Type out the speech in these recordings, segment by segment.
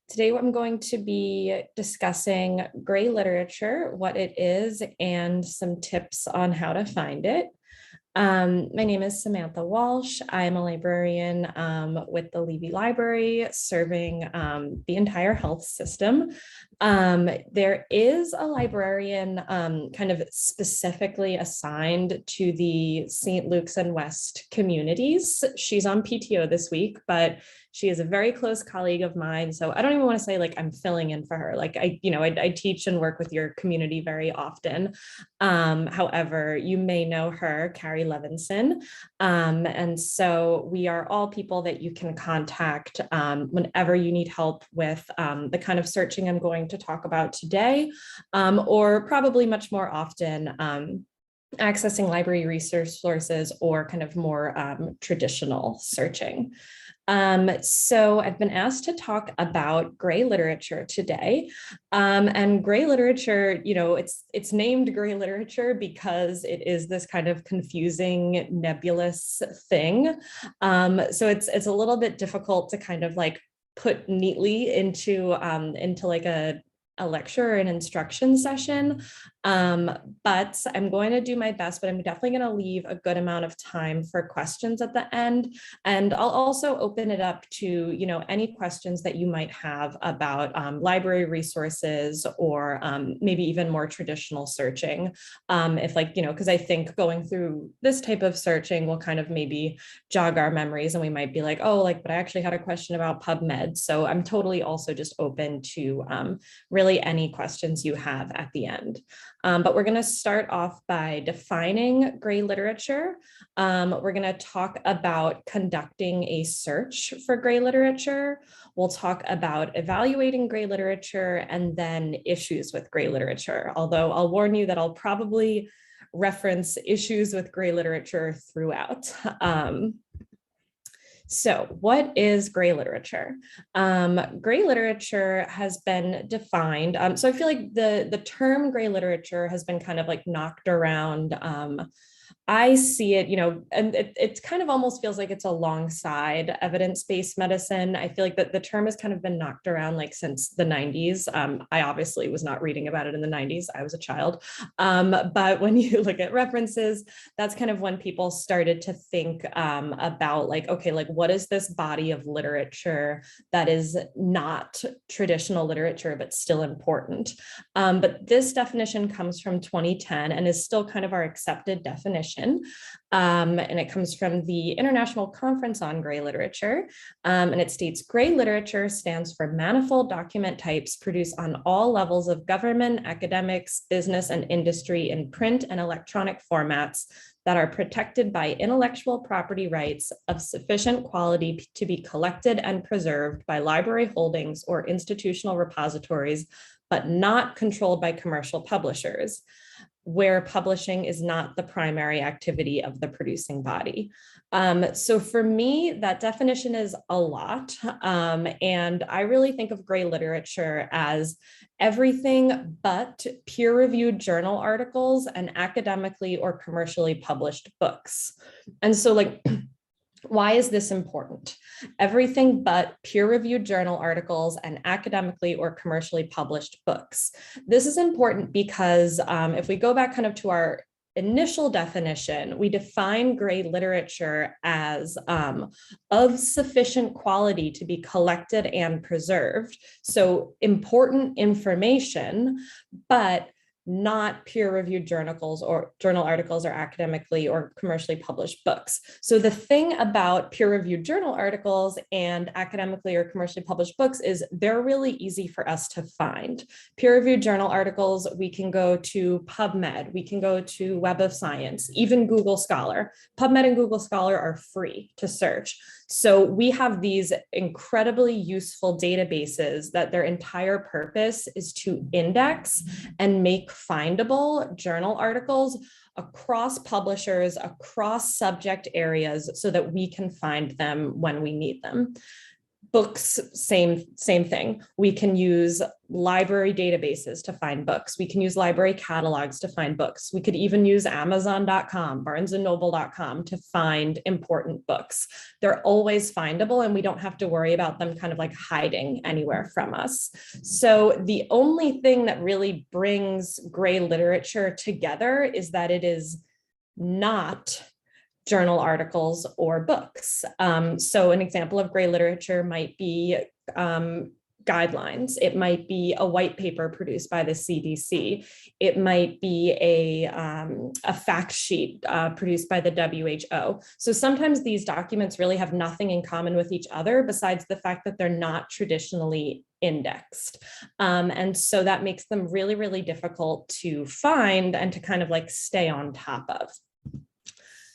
Today, I'm going to be discussing gray literature, what it is, and some tips on how to find it. My name is Samantha Walsh. I'm a librarian with the Levy Library, serving the entire health system. There is a librarian kind of specifically assigned to the St. Luke's and West communities. She's on PTO this week, but she is a very close colleague of mine. So I don't even want to say like I'm filling in for her. Like I teach and work with your community very often. However, you may know her, Carrie Levinson. And so we are all people that you can contact whenever you need help with the kind of searching I'm going to talk about today, or probably much more often accessing library resources or kind of more traditional searching. So I've been asked to talk about gray literature today. And gray literature, it's named gray literature because it is this kind of confusing, nebulous thing. So it's a little bit difficult to kind of like put neatly into like a lecture or an instruction session. But I'm going to do my best, but I'm definitely going to leave a good amount of time for questions at the end. And I'll also open it up to, any questions that you might have about library resources or maybe even more traditional searching. If because I think going through this type of searching will kind of maybe jog our memories and we might be like, oh, but I actually had a question about PubMed. So I'm totally also just open to really any questions you have at the end. But we're going to start off by defining gray literature. We're going to talk about conducting a search for gray literature. We'll talk about evaluating gray literature and then issues with gray literature. Although I'll warn you that I'll probably reference issues with gray literature throughout. So what is gray literature? Gray literature has been defined. So I feel like the term gray literature has been kind of like knocked around. I see it, and it kind of almost feels like it's alongside evidence-based medicine. I feel like that the term has kind of been knocked around like since the 90s. I obviously was not reading about it in the 90s. I was a child. But when you look at references, that's kind of when people started to think about like, okay, like what is this body of literature that is not traditional literature, but still important? But this definition comes from 2010 and is still kind of our accepted definition. And it comes from the International Conference on Gray Literature. And it states, gray literature stands for manifold document types produced on all levels of government, academics, business, and industry in print and electronic formats that are protected by intellectual property rights of sufficient quality to be collected and preserved by library holdings or institutional repositories, but not controlled by commercial publishers, where publishing is not the primary activity of the producing body. So for me, that definition is a lot. And I really think of gray literature as everything but peer-reviewed journal articles and academically or commercially published books. And so why is this important? Everything but peer-reviewed journal articles and academically or commercially published books. This is important because if we go back kind of to our initial definition, we define gray literature as of sufficient quality to be collected and preserved. So important information, but not peer-reviewed journal articles or academically or commercially published books. So the thing about peer-reviewed journal articles and academically or commercially published books is they're really easy for us to find. Peer-reviewed journal articles, we can go to PubMed, we can go to Web of Science, even Google Scholar. PubMed and Google Scholar are free to search. So we have these incredibly useful databases that their entire purpose is to index and make findable journal articles across publishers, across subject areas, so that we can find them when we need them. Books, same thing. We can use library databases to find books. We can use library catalogs to find books. We could even use Amazon.com, BarnesandNoble.com to find important books. They're always findable and we don't have to worry about them kind of like hiding anywhere from us. So the only thing that really brings gray literature together is that it is not journal articles or books. So an example of gray literature might be guidelines. It might be a white paper produced by the CDC. It might be a fact sheet produced by the WHO. So sometimes these documents really have nothing in common with each other besides the fact that they're not traditionally indexed. And so that makes them really, really difficult to find and to kind of like stay on top of.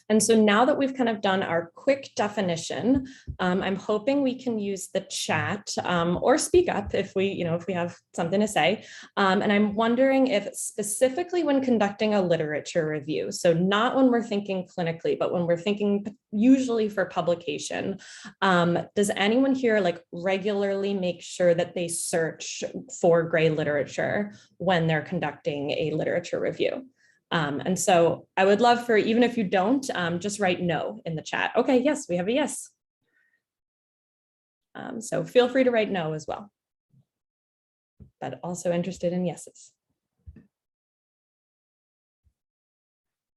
And so now that we've kind of done our quick definition, I'm hoping we can use the chat or speak up if we have something to say. And I'm wondering if specifically when conducting a literature review, so not when we're thinking clinically, but when we're thinking usually for publication, does anyone here like regularly make sure that they search for gray literature when they're conducting a literature review? And so I would love for, even if you don't, just write no in the chat. Okay, yes, we have a yes. So feel free to write no as well, but also interested in yeses.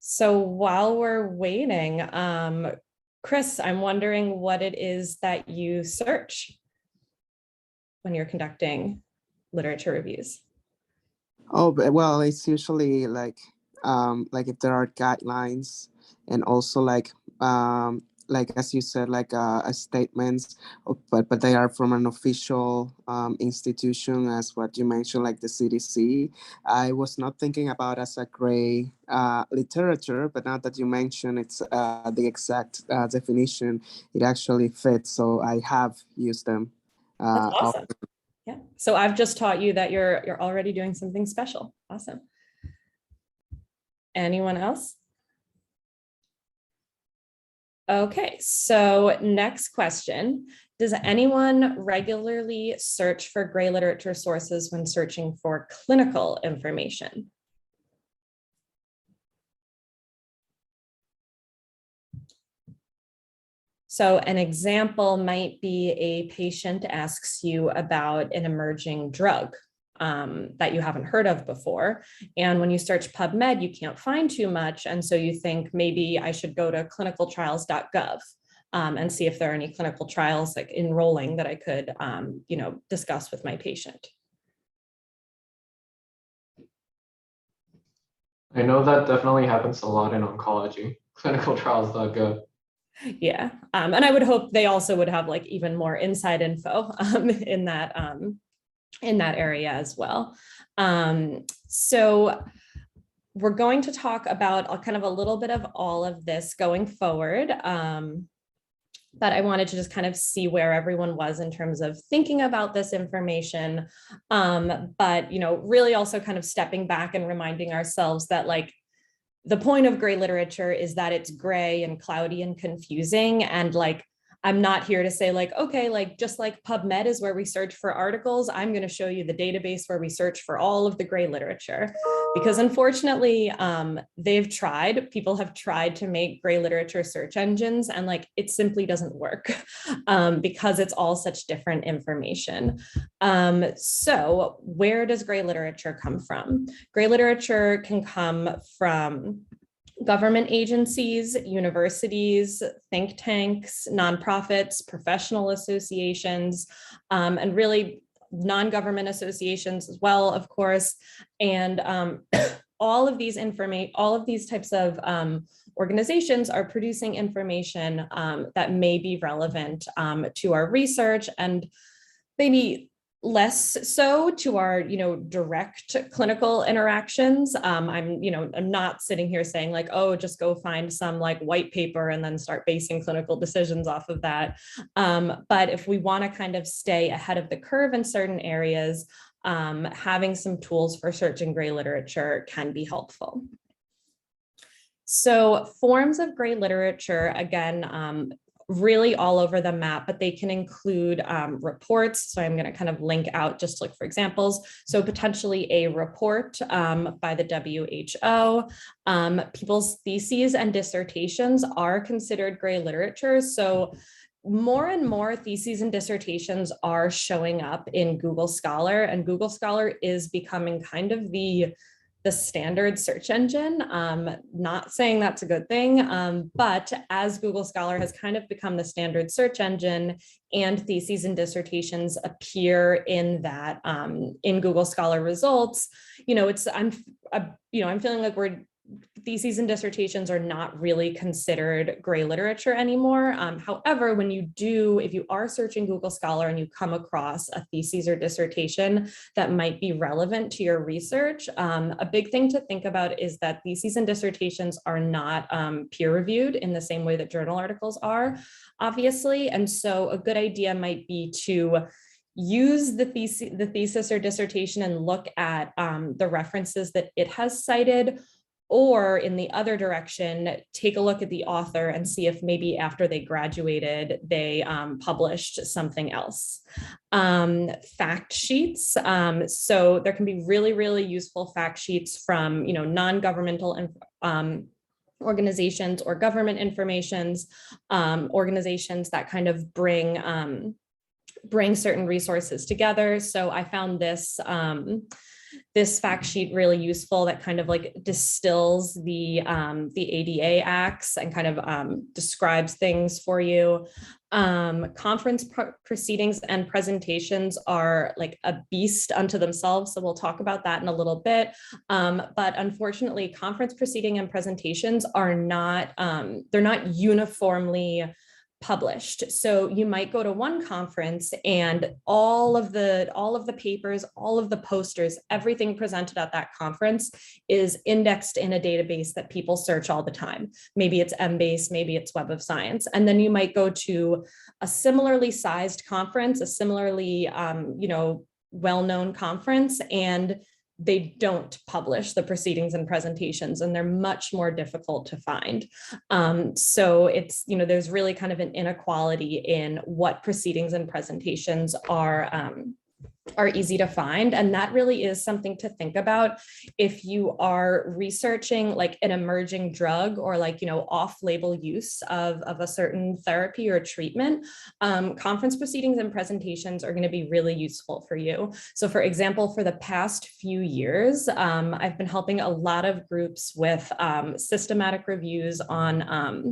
So while we're waiting, Chris, I'm wondering what it is that you search when you're conducting literature reviews. Oh, well, it's usually like if there are guidelines and also like as you said, like statements, but they are from an official institution, as what you mentioned, like the CDC. I was not thinking about as a gray literature, but now that you mention it's the exact definition, it actually fits. So I have used them. That's awesome. Yeah. So I've just taught you that you're already doing something special. Awesome. Anyone else? Okay, so next question. Does anyone regularly search for gray literature sources when searching for clinical information? So an example might be a patient asks you about an emerging drug that you haven't heard of before. And when you search PubMed, you can't find too much. And so you think maybe I should go to clinicaltrials.gov and see if there are any clinical trials like enrolling that I could, discuss with my patient. I know that definitely happens a lot in oncology, clinicaltrials.gov. Yeah, and I would hope they also would have like even more inside info in that area as well. So we're going to talk about kind of a little bit of all of this going forward. But I wanted to just kind of see where everyone was in terms of thinking about this information. But, really also kind of stepping back and reminding ourselves that like the point of gray literature is that it's gray and cloudy and confusing. And like, I'm not here to say like, okay, like just like PubMed is where we search for articles, I'm going to show you the database where we search for all of the gray literature. Because unfortunately, people have tried to make gray literature search engines and like it simply doesn't work because it's all such different information. So where does gray literature come from? Gray literature can come from government agencies, universities, think tanks, nonprofits, professional associations, and really non-government associations as well, of course. And all of these types of organizations are producing information that may be relevant to our research and maybe less so to our, direct clinical interactions. I'm not sitting here saying like, oh, just go find some like white paper and then start basing clinical decisions off of that. But if we want to kind of stay ahead of the curve in certain areas, having some tools for searching gray literature can be helpful. So forms of gray literature, again, really all over the map, but they can include reports. So I'm going to kind of link out just to look for examples. So potentially a report by the WHO. People's theses and dissertations are considered gray literature. So more and more theses and dissertations are showing up in Google Scholar, and Google Scholar is becoming kind of the standard search engine. Not saying that's a good thing, but as Google Scholar has kind of become the standard search engine and theses and dissertations appear in that, in Google Scholar results, I'm feeling like theses and dissertations are not really considered gray literature anymore. However, if you are searching Google Scholar and you come across a thesis or dissertation that might be relevant to your research, a big thing to think about is that theses and dissertations are not peer reviewed in the same way that journal articles are, obviously. And so a good idea might be to use the thesis or dissertation and look at the references that it has cited, or in the other direction, take a look at the author and see if maybe after they graduated, they published something else. Fact sheets. So there can be really, really useful fact sheets from, non-governmental organizations or government organizations that kind of bring certain resources together. So I found this fact sheet really useful that kind of like distills the ADA acts and kind of describes things for you. Conference proceedings and presentations are like a beast unto themselves. So we'll talk about that in a little bit. But unfortunately, conference proceeding and presentations are not, they're not uniformly published. So you might go to one conference and all of the papers, all of the posters, everything presented at that conference is indexed in a database that people search all the time. Maybe it's Embase, maybe it's Web of Science. And then you might go to a similarly sized conference, a similarly, well-known conference, and they don't publish the proceedings and presentations, and they're much more difficult to find. So it's, there's really kind of an inequality in what proceedings and presentations are easy to find. And that really is something to think about if you are researching like an emerging drug or like, off-label use of a certain therapy or treatment. Conference proceedings and presentations are going to be really useful for you. So for example, for the past few years, I've been helping a lot of groups with systematic reviews on, I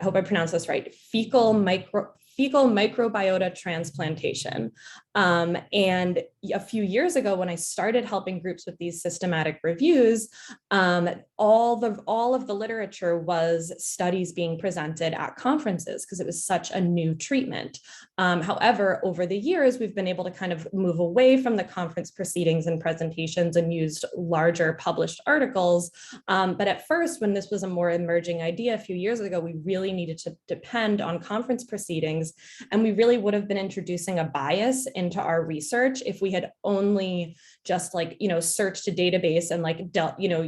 hope I pronounced this right, fecal microbiota transplantation. And a few years ago, when I started helping groups with these systematic reviews, all of the literature was studies being presented at conferences because it was such a new treatment. However, over the years, we've been able to kind of move away from the conference proceedings and presentations and used larger published articles. But at first, when this was a more emerging idea a few years ago, we really needed to depend on conference proceedings. And we really would have been introducing a bias into our research if we had only just searched a database and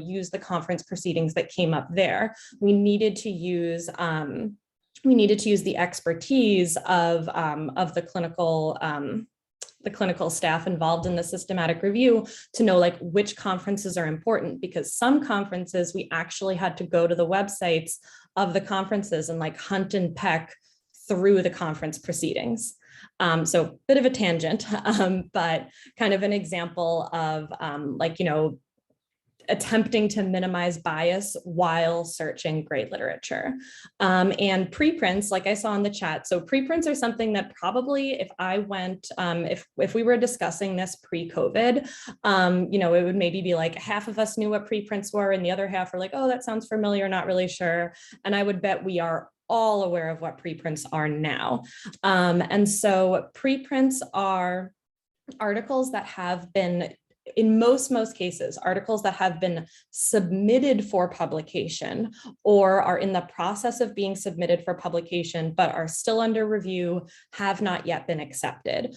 use the conference proceedings that came up there. We needed to use the expertise of the clinical staff involved in the systematic review to know which conferences are important, because some conferences we actually had to go to the websites of the conferences and hunt and peck through the conference proceedings. So a bit of a tangent, but kind of an example of attempting to minimize bias while searching great literature. And preprints, like I saw in the chat. So preprints are something that probably if I went, if we were discussing this pre-COVID, it would maybe be half of us knew what preprints were and the other half were oh, that sounds familiar, not really sure. And I would bet we are all aware of what preprints are now. And so preprints are articles that have been, in most cases, articles that have been submitted for publication or are in the process of being submitted for publication, but are still under review, have not yet been accepted.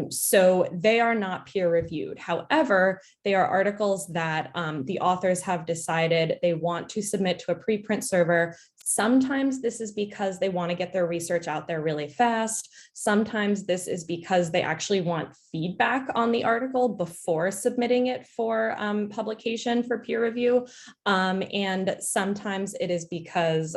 So they are not peer reviewed. However, they are articles that the authors have decided they want to submit to a preprint server Sometimes this is because they want to get their research out there really fast. Sometimes this is because they actually want feedback on the article before submitting it for publication for peer review. And sometimes it is because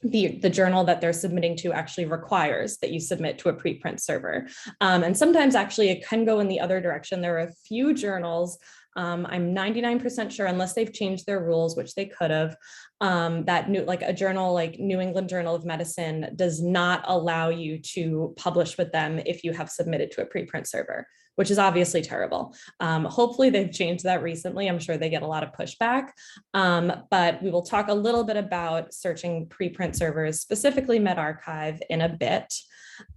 the journal that they're submitting to actually requires that you submit to a preprint server. And sometimes actually it can go in the other direction. There are a few journals, I'm 99% sure, unless they've changed their rules, which they could have, that like a journal like New England Journal of Medicine does not allow you to publish with them if you have submitted to a preprint server, which is obviously terrible. Hopefully they've changed that recently. I'm sure they get a lot of pushback, but we will talk a little bit about searching preprint servers, specifically medRxiv, in a bit.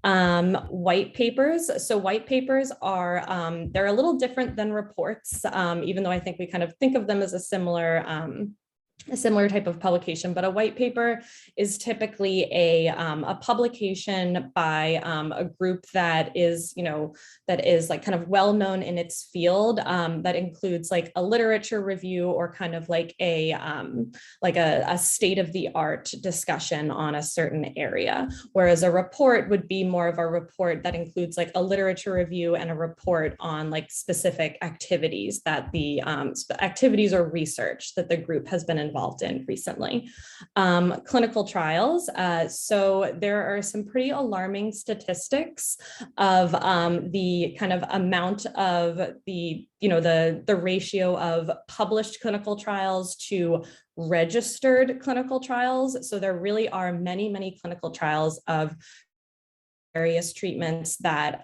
White papers. So white papers are, they're a little different than reports, even though I think we kind of think of them as a similar type of publication, but a white paper is typically a publication by a group that is, that is like kind of well known in its field, that includes like a literature review or kind of like a state of the art discussion on a certain area. Whereas a report would be more of a report that includes like a literature review and a report on like specific activities that the activities or research that the group has been involved in recently. Clinical trials. So there are some pretty alarming statistics of the kind of amount of the ratio of published clinical trials to registered clinical trials. So there really are many, many clinical trials of various treatments that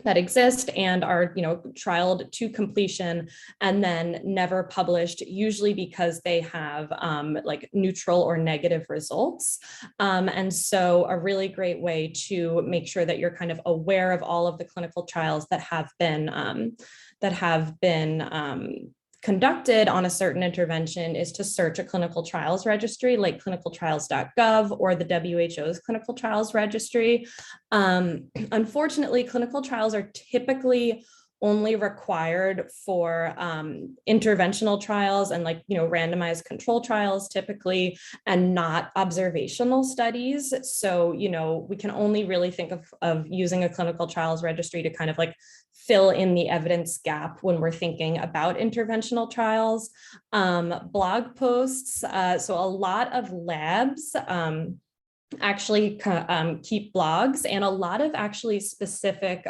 exist and are, trialed to completion and then never published, usually because they have like neutral or negative results. And so a really great way to make sure that you're kind of aware of all of the clinical trials that have been conducted on a certain intervention is to search a clinical trials registry like clinicaltrials.gov or the WHO's clinical trials registry. Unfortunately, clinical trials are typically only required for interventional trials and randomized control trials typically, and not observational studies. So, we can only really think of using a clinical trials registry to kind of fill in the evidence gap when we're thinking about interventional trials. Blog posts, so a lot of labs actually keep blogs, and a lot of actually specific,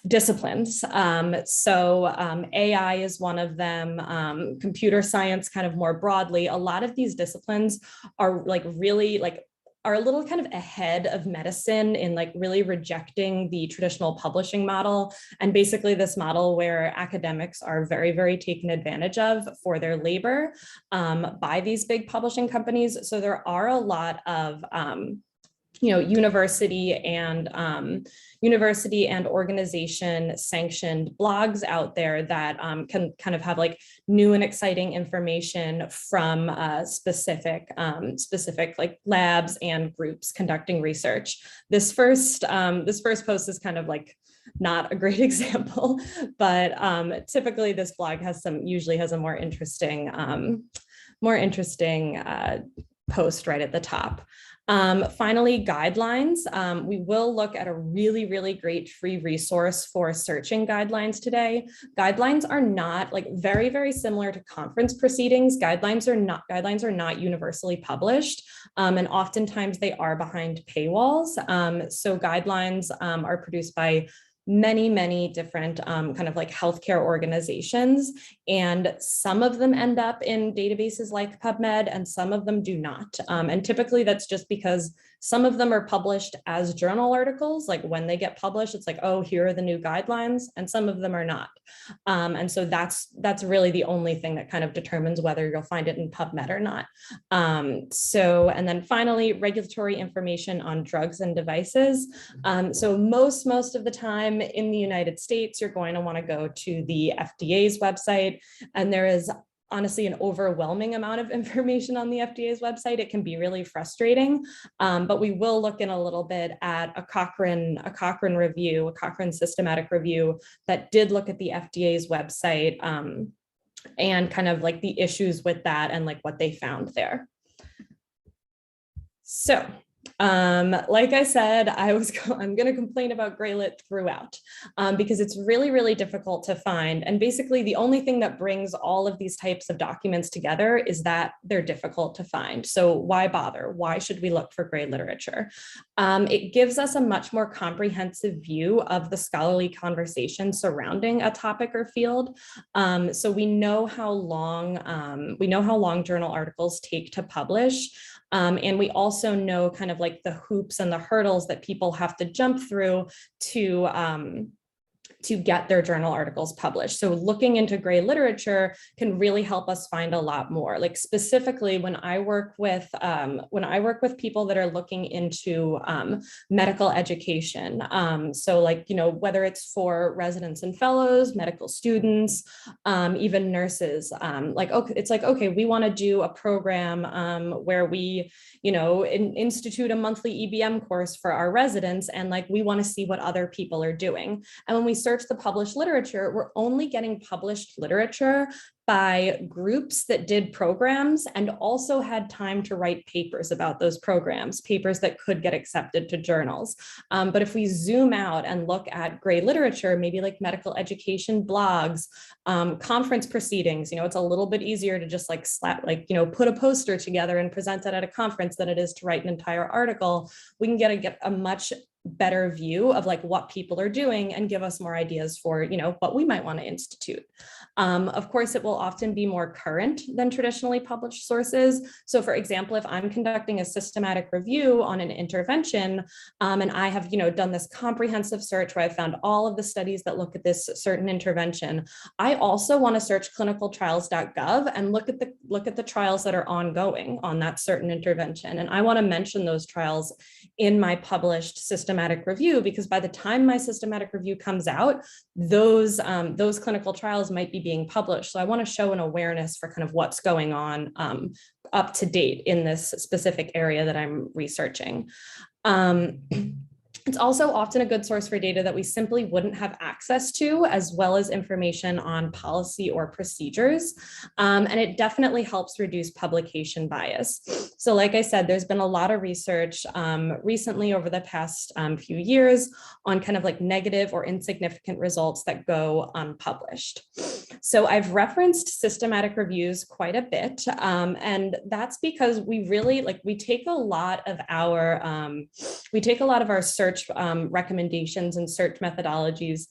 disciplines. AI is one of them, computer science kind of more broadly. A lot of these disciplines are are a little kind of ahead of medicine in really rejecting the traditional publishing model. And basically this model where academics are very, very taken advantage of for their labor by these big publishing companies. So there are a lot of university and organization sanctioned blogs out there that can kind of have new and exciting information from specific labs and groups conducting research. This first post is kind of not a great example, but typically this blog usually has a more interesting post right at the top. Finally, guidelines. We will look at a really, really great free resource for searching guidelines today. Guidelines are not very, very similar to conference proceedings. Guidelines are not universally published, and oftentimes they are behind paywalls. So guidelines are produced by many, many different kind of healthcare organizations. And some of them end up in databases like PubMed and some of them do not. And typically that's just because some of them are published as journal articles. When they get published, it's oh, here are the new guidelines, and some of them are not. And so that's really the only thing that kind of determines whether you'll find it in PubMed or not. And then finally, regulatory information on drugs and devices. So most of the time in the United States, you're going to want to go to the FDA's website, and there is honestly an overwhelming amount of information on the FDA's website. It can be really frustrating, but we will look in a little bit at a Cochrane review, a Cochrane systematic review that did look at the FDA's website and kind of like the issues with that and like what they found there. So like I said, I'm going to complain about Graylit throughout because it's really, really difficult to find. And basically the only thing that brings all of these types of documents together is that they're difficult to find. So why bother? Why should we look for gray literature? It gives us a much more comprehensive view of the scholarly conversation surrounding a topic or field. So we know how long journal articles take to publish. And we also know kind of like the hoops and the hurdles that people have to jump through to get their journal articles published. So looking into gray literature can really help us find a lot more. Like specifically when I work with people that are looking into medical education. So like, you know, whether it's for residents and fellows, medical students, even nurses, like, okay, it's like, okay, we want to do a program where we, you know, institute a monthly EBM course for our residents. And like, we want to see what other people are doing. And when we search the published literature, we're only getting published literature by groups that did programs and also had time to write papers about those programs, papers that could get accepted to journals. But if we zoom out and look at gray literature, maybe like medical education blogs, conference proceedings, you know, it's a little bit easier to just like put a poster together and present it at a conference than it is to write an entire article. We can get a much better view of like what people are doing and give us more ideas for, you know, what we might want to institute. Of course, it will often be more current than traditionally published sources. So for example, if I'm conducting a systematic review on an intervention and I have, you know, done this comprehensive search where I found all of the studies that look at this certain intervention, I also want to search clinicaltrials.gov and look at the trials that are ongoing on that certain intervention. And I want to mention those trials in my published systematic review, because by the time my systematic review comes out, those clinical trials might be being published. So I want to show an awareness for kind of what's going on up to date in this specific area that I'm researching. It's also often a good source for data that we simply wouldn't have access to, as well as information on policy or procedures. And it definitely helps reduce publication bias. So like I said, there's been a lot of research recently over the past few years on kind of like negative or insignificant results that go unpublished. So I've referenced systematic reviews quite a bit, and that's because we really we take a lot of our search recommendations and search methodologies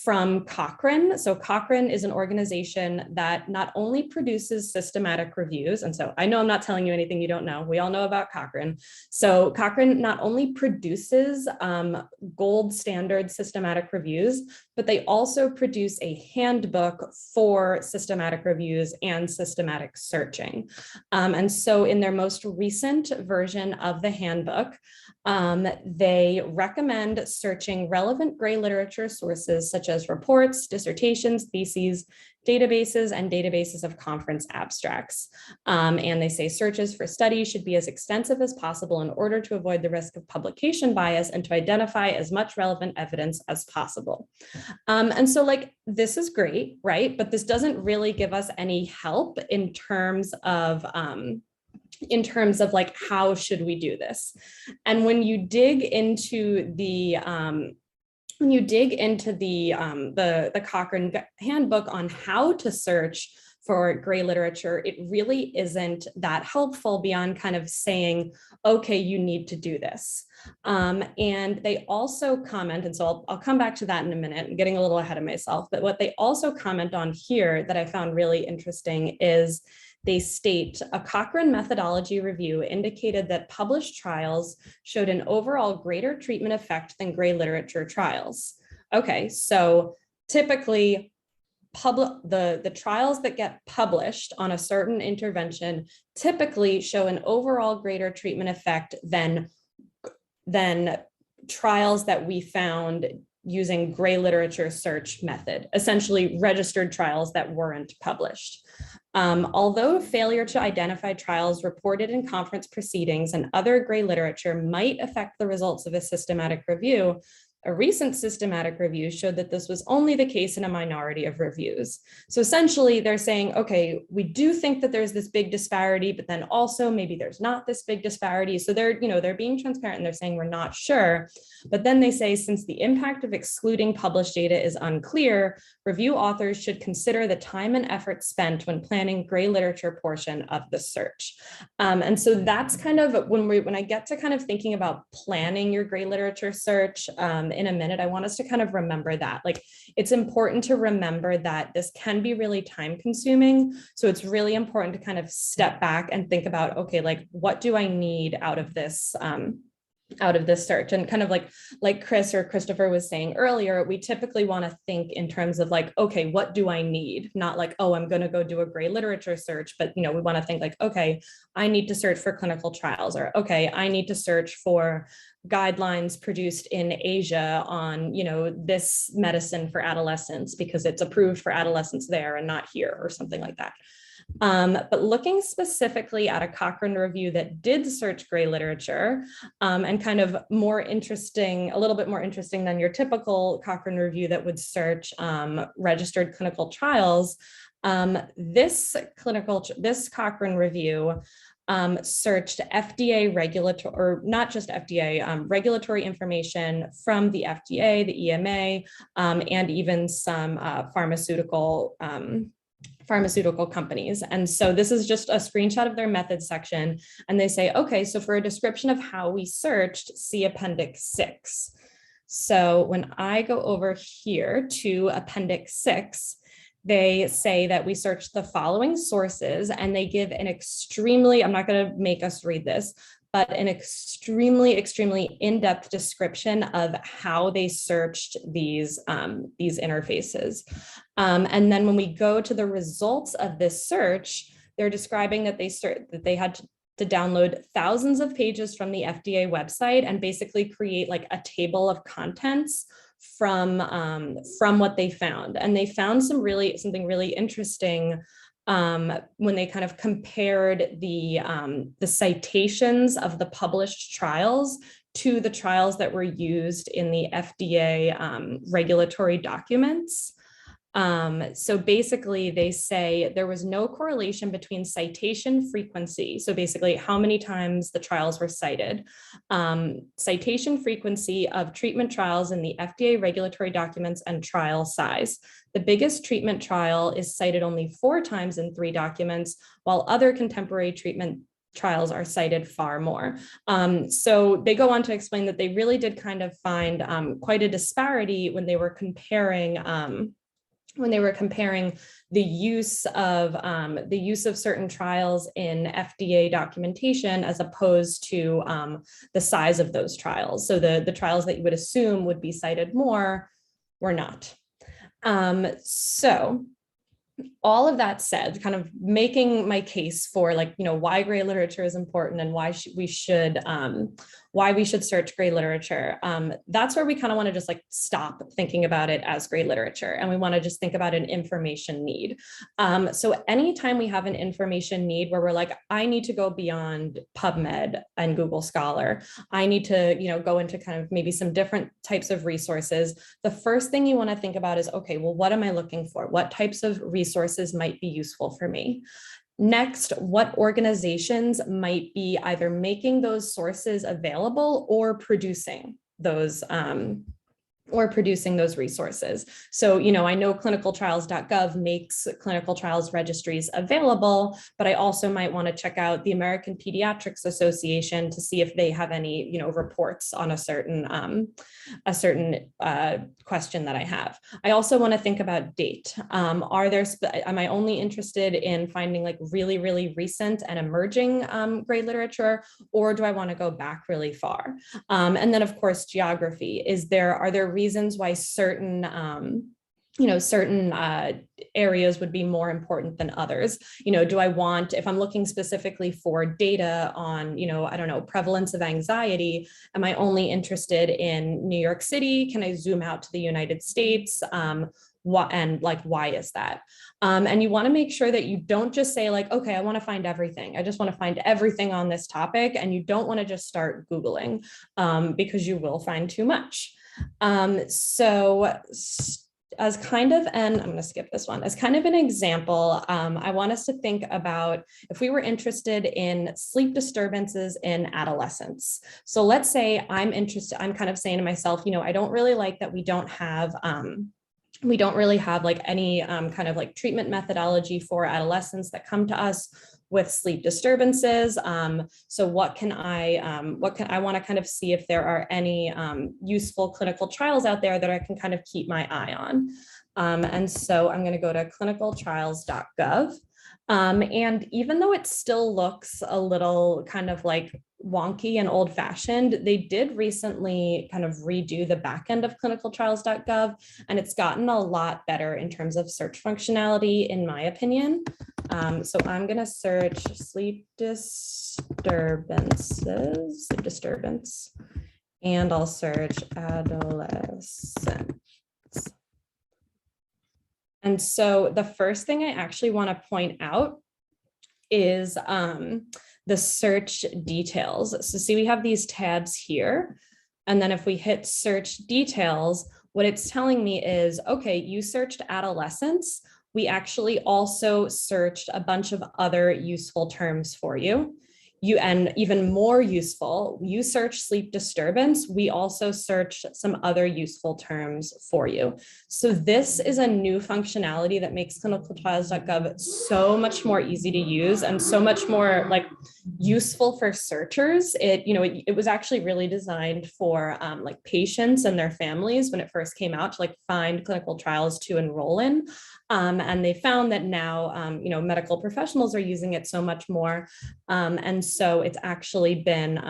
from Cochrane. So Cochrane is an organization that not only produces systematic reviews, and so I know I'm not telling you anything you don't know. We all know about Cochrane. So Cochrane not only produces gold standard systematic reviews, but they also produce a handbook for systematic reviews and systematic searching. And so in their most recent version of the handbook, they recommend searching relevant gray literature sources such as reports, dissertations, theses, databases, and databases of conference abstracts. And they say searches for studies should be as extensive as possible in order to avoid the risk of publication bias and to identify as much relevant evidence as possible. And so like, this is great, right? But this doesn't really give us any help in terms of like, how should we do this? And when you dig into the Cochrane handbook on how to search for gray literature, it really isn't that helpful beyond kind of saying, okay, you need to do this. And they also comment, and so I'll come back to that in a minute, I'm getting a little ahead of myself, but what they also comment on here that I found really interesting is they state a Cochrane methodology review indicated that published trials showed an overall greater treatment effect than gray literature trials. Okay, so typically the trials that get published on a certain intervention typically show an overall greater treatment effect than trials that we found using gray literature search method, essentially registered trials that weren't published. Although failure to identify trials reported in conference proceedings and other gray literature might affect the results of a systematic review, a recent systematic review showed that this was only the case in a minority of reviews. So essentially they're saying, okay, we do think that there's this big disparity, but then also maybe there's not this big disparity. So they're being transparent and they're saying we're not sure. But then they say, since the impact of excluding published data is unclear, review authors should consider the time and effort spent when planning gray literature portion of the search. And so that's kind of when I get to kind of thinking about planning your gray literature search, in a minute, I want us to kind of remember that. Like, it's important to remember that this can be really time consuming. So it's really important to kind of step back and think about, okay, like, what do I need out of this search? And kind of like Chris or Christopher was saying earlier, we typically want to think in terms of like, okay, what do I need? Not like, oh, I'm going to go do a gray literature search, but we want to think like, okay, I need to search for clinical trials, or okay, I need to search for guidelines produced in Asia on, this medicine for adolescents because it's approved for adolescents there and not here, or something like that. But looking specifically at a Cochrane review that did search gray literature, and kind of a little bit more interesting than your typical Cochrane review that would search registered clinical trials, this Cochrane review searched FDA regulatory, or not just FDA, regulatory information from the FDA, the EMA, and even some pharmaceutical companies. And so this is just a screenshot of their methods section. And they say, okay, so for a description of how we searched, see Appendix 6. So when I go over here to Appendix 6, they say that we searched the following sources, and they give an extremely, I'm not going to make us read this, but an extremely in-depth description of how they searched these interfaces. And then when we go to the results of this search, they're describing that they had to download thousands of pages from the FDA website and basically create like a table of contents from what they found. And they found something really interesting when they kind of compared the citations of the published trials to the trials that were used in the FDA regulatory documents. So basically they say there was no correlation between citation frequency. So basically how many times the trials were cited, citation frequency of treatment trials in the FDA regulatory documents, and trial size. The biggest treatment trial is cited only 4 times in 3 documents, while other contemporary treatment trials are cited far more. So they go on to explain that they really did kind of find quite a disparity when they were comparing the use of certain trials in FDA documentation as opposed to the size of those trials. So the trials that you would assume would be cited more were not. So all of that said, kind of making my case for why gray literature is important and why we should search gray literature. That's where we kind of want to just stop thinking about it as gray literature, and we want to just think about an information need. So anytime we have an information need where we're like, I need to go beyond PubMed and Google Scholar, I need to go into kind of maybe some different types of resources. The first thing you want to think about is, okay, well, what am I looking for? What types of resources might be useful for me? Next, what organizations might be either making those sources available or producing those resources. So, I know clinicaltrials.gov makes clinical trials registries available, but I also might want to check out the American Pediatrics Association to see if they have any, reports on a certain question that I have. I also want to think about date. Am I only interested in finding really, really recent and emerging gray literature, or do I want to go back really far? And then of course, geography. Are there reasons why certain areas would be more important than others? Do I want, if I'm looking specifically for data on, I don't know, prevalence of anxiety, am I only interested in New York City? Can I zoom out to the United States? what, and like, why is that? And you want to make sure that you don't just say like, okay, I want to find everything. I just want to find everything on this topic. And you don't want to just start Googling because you will find too much. So as kind of an, I'm going to skip this one, as kind of an example, I want us to think about if we were interested in sleep disturbances in adolescents. So let's say I'm interested, I'm kind of saying to myself, you know, I don't really like that we don't really have like any kind of like treatment methodology for adolescents that come to us with sleep disturbances. So what can I want to kind of see if there are any useful clinical trials out there that I can kind of keep my eye on. And so I'm going to go to clinicaltrials.gov. And even though it still looks a little kind of like wonky and old fashioned, they did recently kind of redo the back end of clinicaltrials.gov, and it's gotten a lot better in terms of search functionality, in my opinion. So I'm going to search sleep disturbance, and I'll search adolescents. And so the first thing I actually want to point out is the search details. So see, we have these tabs here. And then if we hit search details, what it's telling me is, okay, you searched adolescents. We actually also searched a bunch of other useful terms for you. And even more useful, you search sleep disturbance. We also searched some other useful terms for you. So this is a new functionality that makes clinicaltrials.gov so much more easy to use and so much more like useful for searchers. It was actually really designed for like patients and their families when it first came out to like find clinical trials to enroll in. And they found that now, medical professionals are using it so much more. And so it's actually been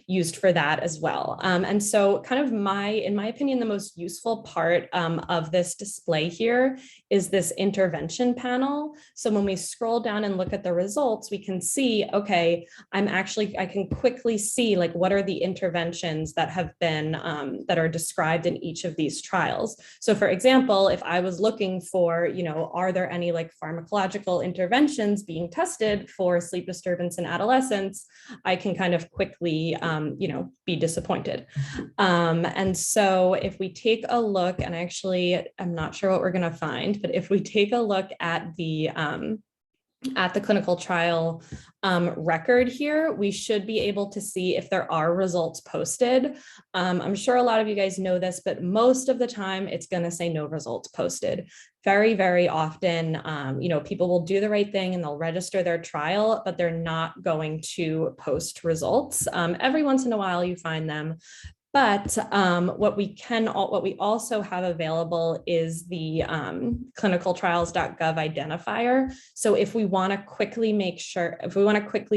used for that as well. And so kind of in my opinion, the most useful part of this display here is this intervention panel. So when we scroll down and look at the results, we can see, okay, I can quickly see like what are the interventions that have been, that are described in each of these trials. So for example, if I was looking for, are there any like pharmacological interventions being tested for sleep disturbance in adolescents, I can kind of quickly, be disappointed. And so if we take a look, and actually, I'm not sure what we're going to find, but if we take a look at the clinical trial record here, we should be able to see if there are results posted. I'm sure a lot of you guys know this, but most of the time it's going to say no results posted. Very, very often, people will do the right thing and they'll register their trial, but they're not going to post results. Every once in a while you find them. But what we also have available is the clinicaltrials.gov identifier. So if we want to quickly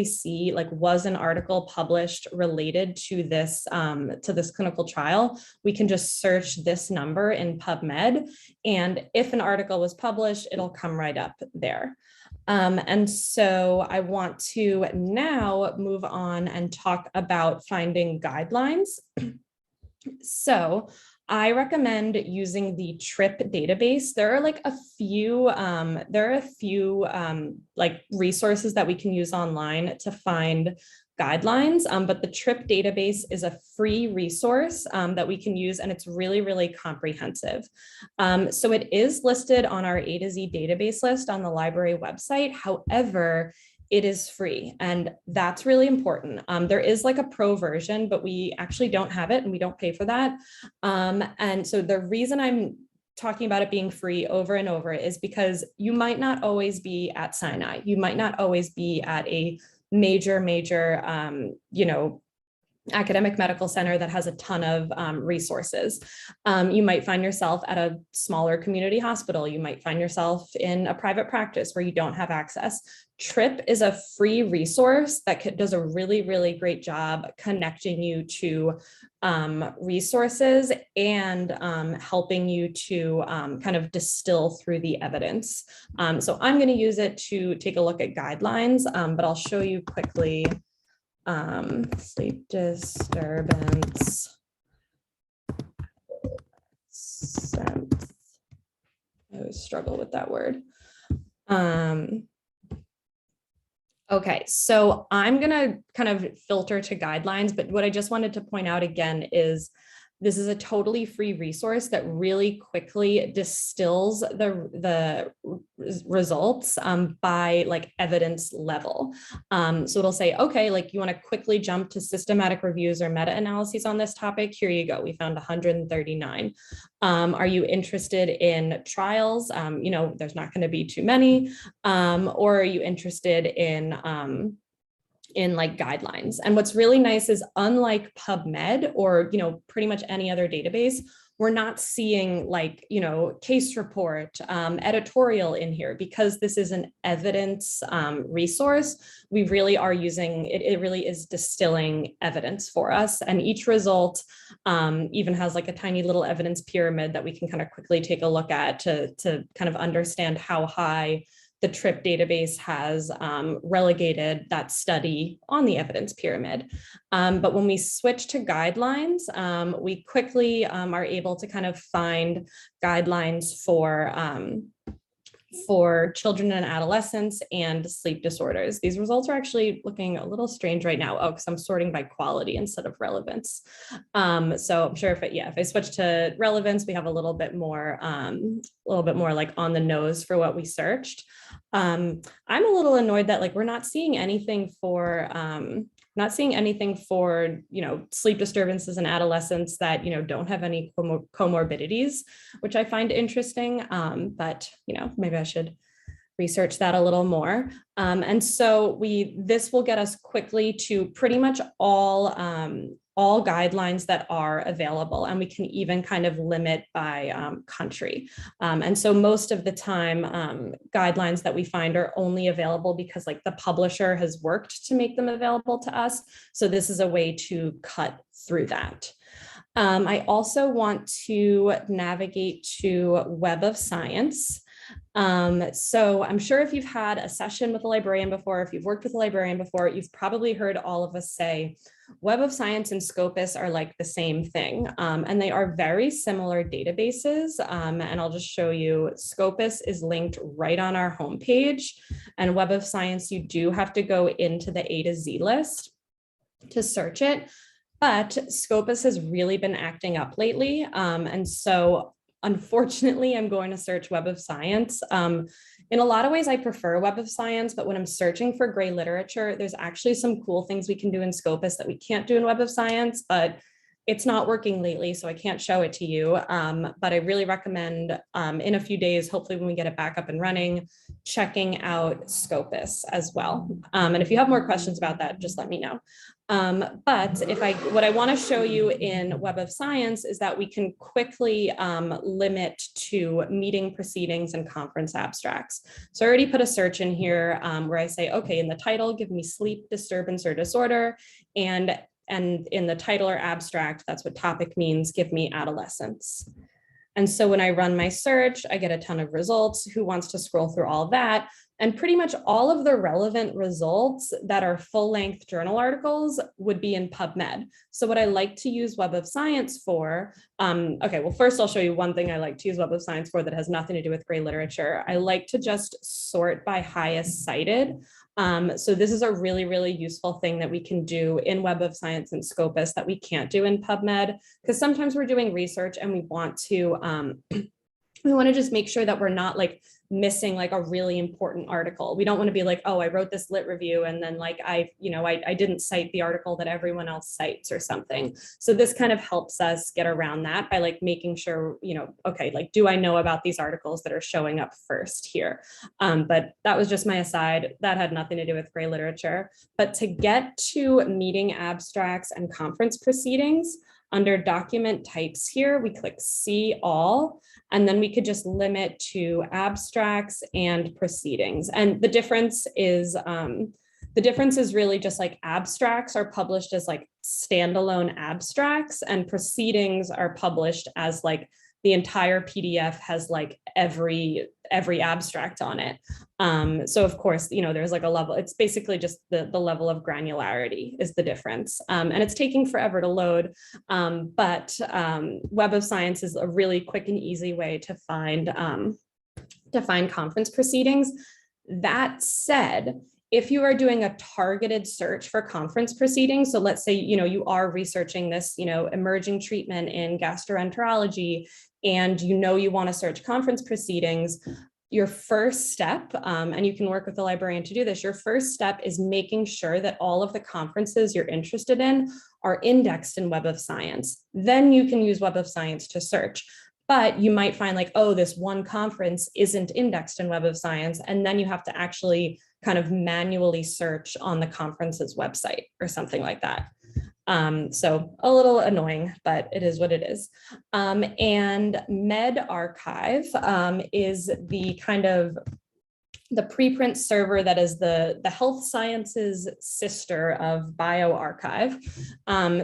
see, like, was an article published related to this clinical trial, we can just search this number in PubMed. And if an article was published, it'll come right up there. And so I want to now move on and talk about finding guidelines. So I recommend using the TRIP database. There are like a few like resources that we can use online to find guidelines, but the TRIP database is a free resource that we can use, and it's really, really comprehensive. So it is listed on our A to Z database list on the library website. However, it is free, and that's really important. There is like a pro version, but we actually don't have it and we don't pay for that. And so the reason I'm talking about it being free over and over is because you might not always be at Sinai. You might not always be at a major, academic medical center that has a ton of resources. You might find yourself at a smaller community hospital. You might find yourself in a private practice where you don't have access. TRIP is a free resource that does a really, really great job connecting you to resources and helping you to kind of distill through the evidence. So I'm going to use it to take a look at guidelines, but I'll show you quickly. Sleep disturbance sense. I always struggle with that word. Okay, so I'm gonna kind of filter to guidelines, but what I just wanted to point out again is this is a totally free resource that really quickly distills the results by like evidence level. So it'll say, okay, like you want to quickly jump to systematic reviews or meta-analyses on this topic. Here you go. We found 139. Are you interested in trials? You know, there's not going to be too many. Or are you interested in like guidelines? And what's really nice is, unlike PubMed or, you know, pretty much any other database, we're not seeing like, you know, case report, editorial in here, because this is an evidence resource. We really are using it. It really is distilling evidence for us. And each result even has like a tiny little evidence pyramid that we can kind of quickly take a look at to kind of understand how high the TRIP database has relegated that study on the evidence pyramid. But when we switch to guidelines, we quickly are able to kind of find guidelines for children and adolescents and sleep disorders. These results are actually looking a little strange right now. Oh, because I'm sorting by quality instead of relevance. So I'm sure if I switch to relevance, we have a little bit more like on the nose for what we searched. I'm a little annoyed that like we're not seeing anything for you know, sleep disturbances in adolescents that, you know, don't have any comorbidities, which I find interesting. But, you know, maybe I should research that a little more. And so this will get us quickly to pretty much all guidelines that are available, and we can even kind of limit by country. And so most of the time, guidelines that we find are only available because like the publisher has worked to make them available to us. So this is a way to cut through that. I also want to navigate to Web of Science. So I'm sure if you've had a session with a librarian before, if you've worked with a librarian before, you've probably heard all of us say Web of Science and Scopus are like the same thing, and they are very similar databases. And I'll just show you. Scopus is linked right on our homepage, and Web of Science, you do have to go into the A to Z list to search it. But Scopus has really been acting up lately, and so unfortunately, I'm going to search Web of Science. In a lot of ways, I prefer Web of Science, but when I'm searching for gray literature, there's actually some cool things we can do in Scopus that we can't do in Web of Science, but it's not working lately, so I can't show it to you. But I really recommend in a few days, hopefully when we get it back up and running, checking out Scopus as well. And if you have more questions about that, just let me know. But what I want to show you in Web of Science is that we can quickly limit to meeting proceedings and conference abstracts. So I already put a search in here where I say, okay, in the title, give me sleep disturbance or disorder, and in the title or abstract, that's what topic means, give me adolescence. And so when I run my search, I get a ton of results. Who wants to scroll through all that? And pretty much all of the relevant results that are full-length journal articles would be in PubMed. So what I like to use Web of Science for, okay, well, first I'll show you one thing I like to use Web of Science for that has nothing to do with gray literature. I like to just sort by highest cited. So this is a really, really useful thing that we can do in Web of Science and Scopus that we can't do in PubMed, because sometimes we're doing research and we want to just make sure that we're not like missing like a really important article. We don't want to be like, oh, I wrote this lit review and then like I didn't cite the article that everyone else cites or something. So this kind of helps us get around that by like making sure, okay, like, do I know about these articles that are showing up first here? But that was just my aside. That had nothing to do with gray literature. But to get to meeting abstracts and conference proceedings, under document types here, we click see all, and then we could just limit to abstracts and proceedings. And the difference is really just like abstracts are published as like standalone abstracts, and proceedings are published as like the entire PDF has like every abstract on it. So of course, there's like a level, it's basically just the level of granularity is the difference. And it's taking forever to load, but Web of Science is a really quick and easy way to find conference proceedings. That said, if you are doing a targeted search for conference proceedings, so let's say, you are researching this, emerging treatment in gastroenterology, and you want to search conference proceedings, your first step, and you can work with the librarian to do this, your first step is making sure that all of the conferences you're interested in are indexed in Web of Science. Then you can use Web of Science to search. But you might find like, oh, this one conference isn't indexed in Web of Science, and then you have to actually kind of manually search on the conference's website or something like that. So a little annoying, but it is what it is. And medRxiv is the kind of the preprint server that is the health sciences sister of bioRxiv.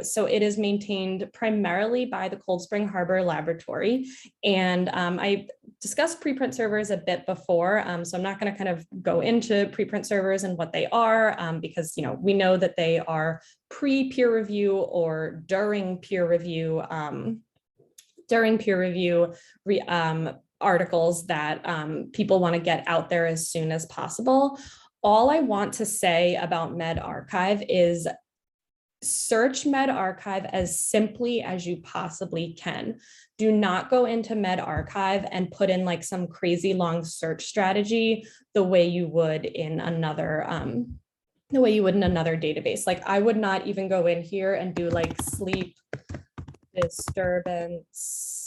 So it is maintained primarily by the Cold Spring Harbor Laboratory. And I discussed preprint servers a bit before, so I'm not going to kind of go into preprint servers and what they are, because we know that they are pre-peer review or during peer review articles that people want to get out there as soon as possible. All I want to say about medRxiv is search medRxiv as simply as you possibly can. Do not go into medRxiv and put in like some crazy long search strategy the way you would in another database. Like I would not even go in here and do like sleep disturbance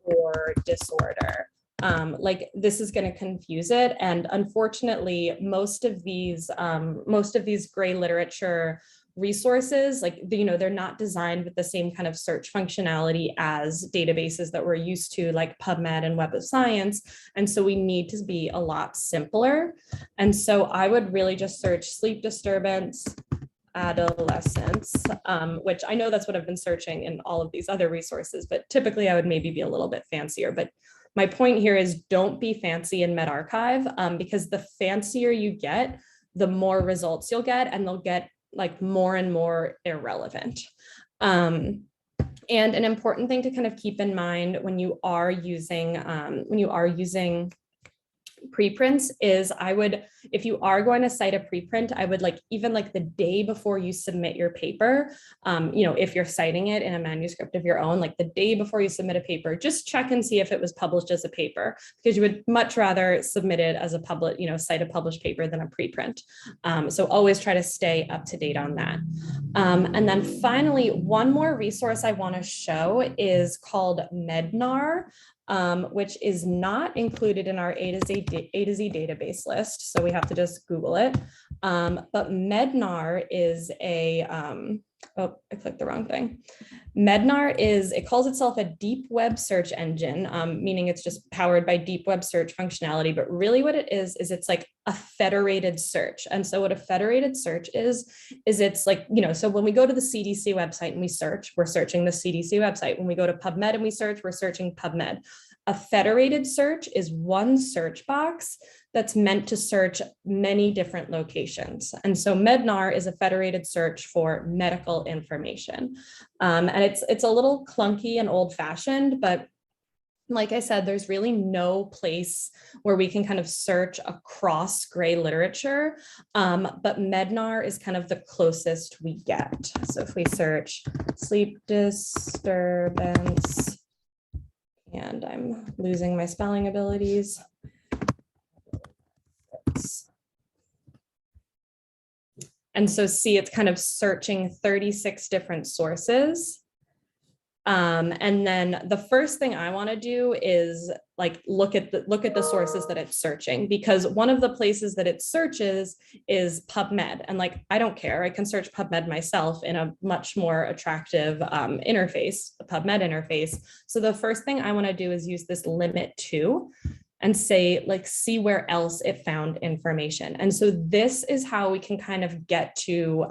or disorder. Like this is going to confuse it. And unfortunately, most of these gray literature resources, like, they're not designed with the same kind of search functionality as databases that we're used to, like PubMed and Web of Science. And so we need to be a lot simpler. And so I would really just search sleep disturbance, adolescence, which I know that's what I've been searching in all of these other resources, but typically I would maybe be a little bit fancier. But my point here is don't be fancy in medRxiv, because the fancier you get, the more results you'll get, and they'll get like more and more irrelevant. And an important thing to kind of keep in mind when you are using preprints is if you are going to cite a preprint, I would even the day before you submit your paper, if you're citing it in a manuscript of your own, like the day before you submit a paper, just check and see if it was published as a paper, because you would much rather submit it as a cite a published paper than a preprint. So always try to stay up to date on that. And then finally, one more resource I want to show is called medNAR. Which is not included in our A to Z database list. So we have to just Google it. But medNAR is oh, I clicked the wrong thing. medNAR it calls itself a deep web search engine, meaning it's just powered by deep web search functionality. But really what it is it's like a federated search. And so what a federated search is it's like, so when we go to the CDC website and we search, we're searching the CDC website. When we go to PubMed and we search, we're searching PubMed. A federated search is one search box that's meant to search many different locations. And so medNAR is a federated search for medical information. And it's a little clunky and old-fashioned, but like I said, there's really no place where we can kind of search across gray literature, but medNAR is kind of the closest we get. So if we search sleep disturbance, and I'm losing my spelling abilities. And so see, it's kind of searching 36 different sources. And then the first thing I want to do is look at the sources that it's searching, because one of the places that it searches is PubMed. And I don't care, I can search PubMed myself in a much more attractive interface, the PubMed interface. So the first thing I want to do is use this limit to. and say, like, see where else it found information. And so this is how we can kind of get to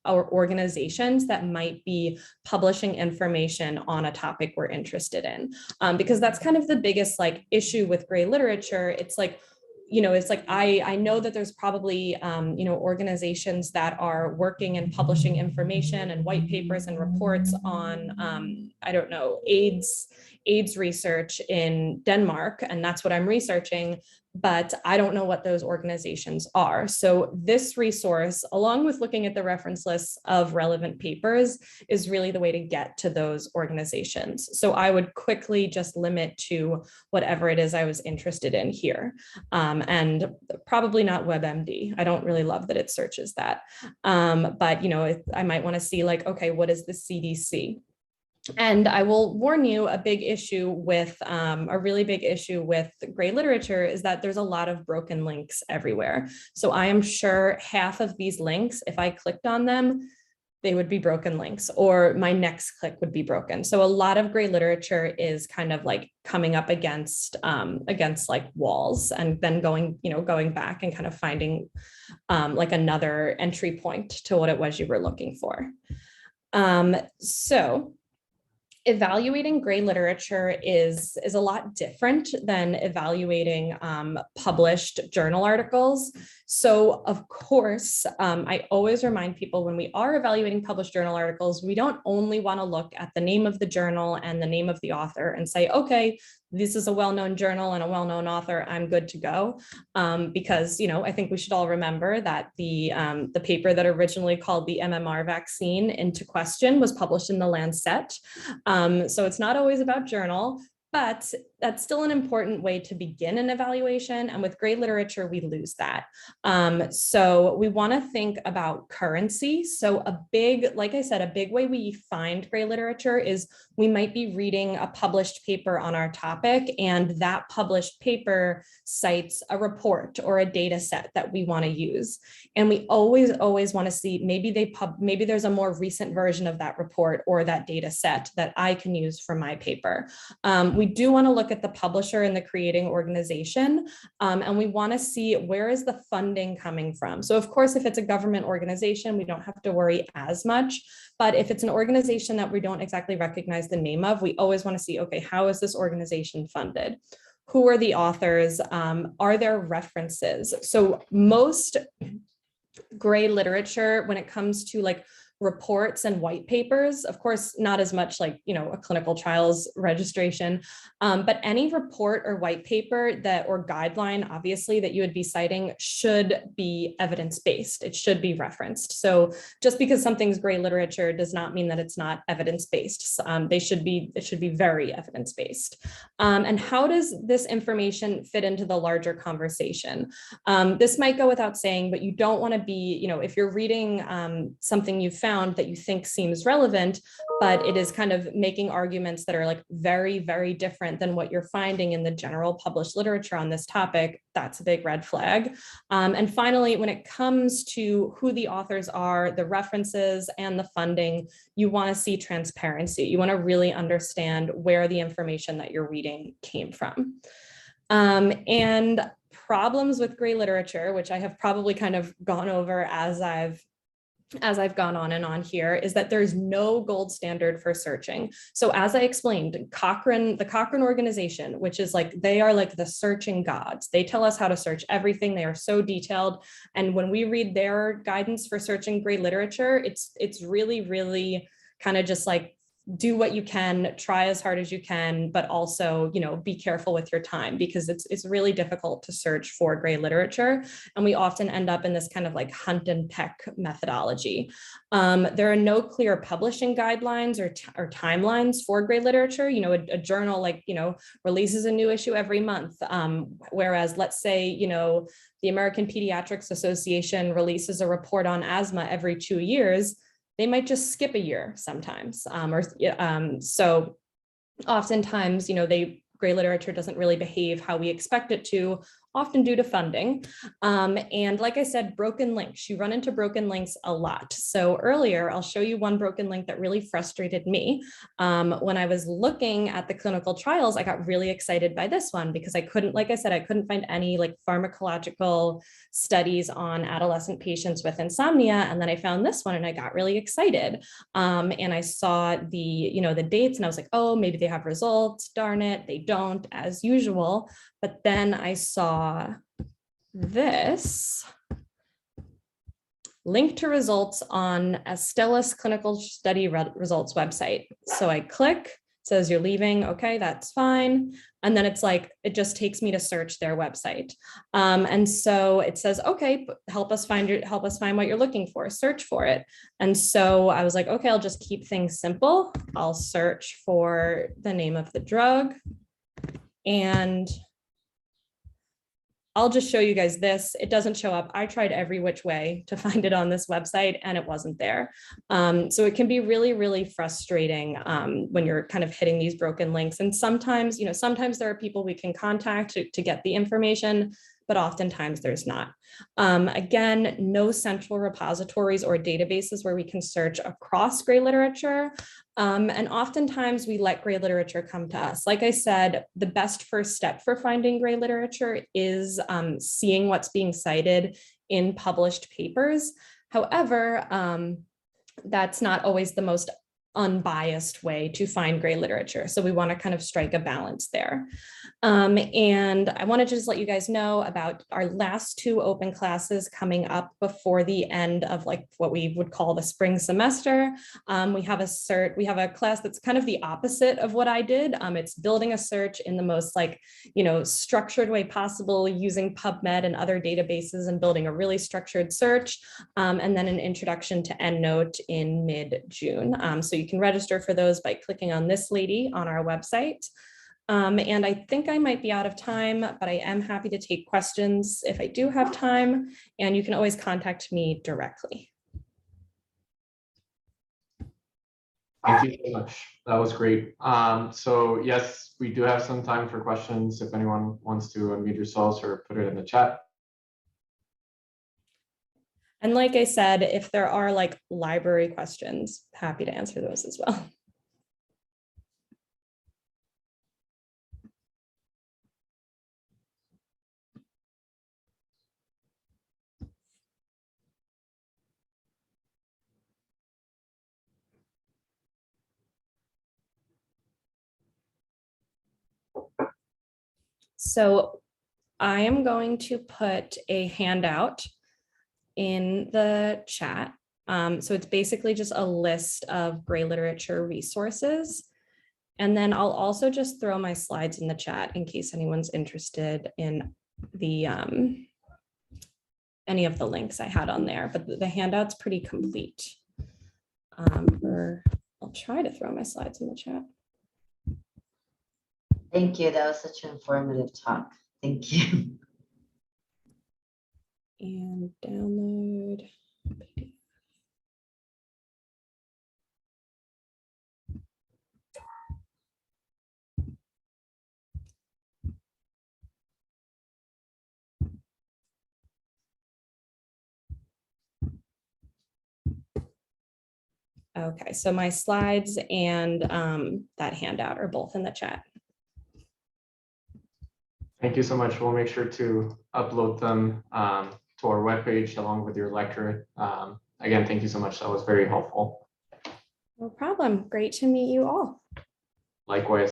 our organizations that might be publishing information on a topic we're interested in, because that's kind of the biggest like issue with gray literature. It's like, it's like, I know that there's probably, organizations that are working and publishing information and white papers and reports on, I don't know, AIDS research in Denmark, and that's what I'm researching, but I don't know what those organizations are. So this resource, along with looking at the reference lists of relevant papers, is really the way to get to those organizations. So I would quickly just limit to whatever it is I was interested in here. And probably not WebMD. I don't really love that it searches that. But, I might want to see like, okay, what is the CDC? And I will warn you, a really big issue with gray literature is that there's a lot of broken links everywhere. So I am sure half of these links, if I clicked on them, they would be broken links, or my next click would be broken. So a lot of gray literature is kind of like coming up against like walls, and then going back and kind of finding like another entry point to what it was you were looking for. So evaluating gray literature is a lot different than evaluating published journal articles. So of course, I always remind people when we are evaluating published journal articles, we don't only want to look at the name of the journal and the name of the author and say, okay, this is a well-known journal and a well-known author, I'm good to go. Because, I think we should all remember that the paper that originally called the MMR vaccine into question was published in the Lancet. So it's not always about journal, but that's still an important way to begin an evaluation. And with gray literature, we lose that. So we want to think about currency. So like I said, a big way we find gray literature is we might be reading a published paper on our topic, and that published paper cites a report or a data set that we want to use. And we always want to see maybe there's a more recent version of that report or that data set that I can use for my paper. We do want to look at the publisher and the creating organization, and we want to see where is the funding coming from. So of course, if it's a government organization, we don't have to worry as much. But if it's an organization that we don't exactly recognize the name of, we always want to see, okay, how is this organization funded? Who are the authors? Are there references? So most gray literature, when it comes to like reports and white papers, of course, not as much like, a clinical trials registration, but any report or white paper or guideline, obviously, that you would be citing should be evidence-based. It should be referenced. So just because something's gray literature does not mean that it's not evidence-based. It should be very evidence-based. And how does this information fit into the larger conversation? This might go without saying, but you don't want to be, if you're reading something you've found that you think seems relevant, but it is kind of making arguments that are like very, very different than what you're finding in the general published literature on this topic, that's a big red flag. And finally, when it comes to who the authors are, the references, and the funding, you want to see transparency. You want to really understand where the information that you're reading came from. And problems with gray literature, which I have probably kind of gone over as I've gone on and on here, is that there's no gold standard for searching. So as I explained, the Cochrane organization, which is like, they are like the searching gods. They tell us how to search everything. They are so detailed. And when we read their guidance for searching gray literature, it's really, really kind of just like, do what you can, try as hard as you can, but also, be careful with your time, because it's really difficult to search for gray literature. And we often end up in this kind of like hunt and peck methodology. There are no clear publishing guidelines or timelines for gray literature. A journal releases a new issue every month. Whereas let's say, the American Pediatrics Association releases a report on asthma every 2 years. They might just skip a year sometimes. So oftentimes, gray literature doesn't really behave how we expect it to, often due to funding. And like I said, broken links, you run into broken links a lot. So earlier, I'll show you one broken link that really frustrated me. When I was looking at the clinical trials, I got really excited by this one because I couldn't, like I said, I couldn't find any like pharmacological studies on adolescent patients with insomnia. And then I found this one and I got really excited. And I saw the dates and I was like, oh, maybe they have results. Darn it, they don't, as usual. But then I saw this link to results on Astellas clinical study results website. So I click, says you're leaving. Okay, that's fine. And then it's like, it just takes me to search their website. And so it says, okay, help us find what you're looking for, search for it. And so I was like, okay, I'll just keep things simple. I'll search for the name of the drug and I'll just show you guys this. It doesn't show up. I tried every which way to find it on this website and it wasn't there. So it can be really, really frustrating when you're kind of hitting these broken links. And sometimes, sometimes there are people we can contact to get the information, but oftentimes there's not. Again, no central repositories or databases where we can search across gray literature. And oftentimes we let gray literature come to us. Like I said, the best first step for finding gray literature is seeing what's being cited in published papers. However, that's not always the most unbiased way to find gray literature. So we want to kind of strike a balance there. And I wanted to just let you guys know about our last 2 open classes coming up before the end of like what we would call the spring semester. We have a class that's kind of the opposite of what I did. It's building a search in the most structured way possible using PubMed and other databases and building a really structured search. And then an introduction to EndNote in mid-June. So you can register for those by clicking on this lady on our website. And I think I might be out of time, but I am happy to take questions if I do have time, and you can always contact me directly. Thank you so much. That was great. So yes, we do have some time for questions if anyone wants to unmute yourselves or put it in the chat. And like I said, if there are like library questions, happy to answer those as well. So I am going to put a handout in the chat. So it's basically just a list of gray literature resources. And then I'll also just throw my slides in the chat in case anyone's interested in the any of the links I had on there, but the handout's pretty complete. I'll try to throw my slides in the chat. Thank you. That was such an informative talk. Thank you. And download. Okay, so my slides and that handout are both in the chat. Thank you so much. We'll make sure to upload them to our webpage along with your lecture. Again, thank you so much. That was very helpful. No problem. Great to meet you all. Likewise.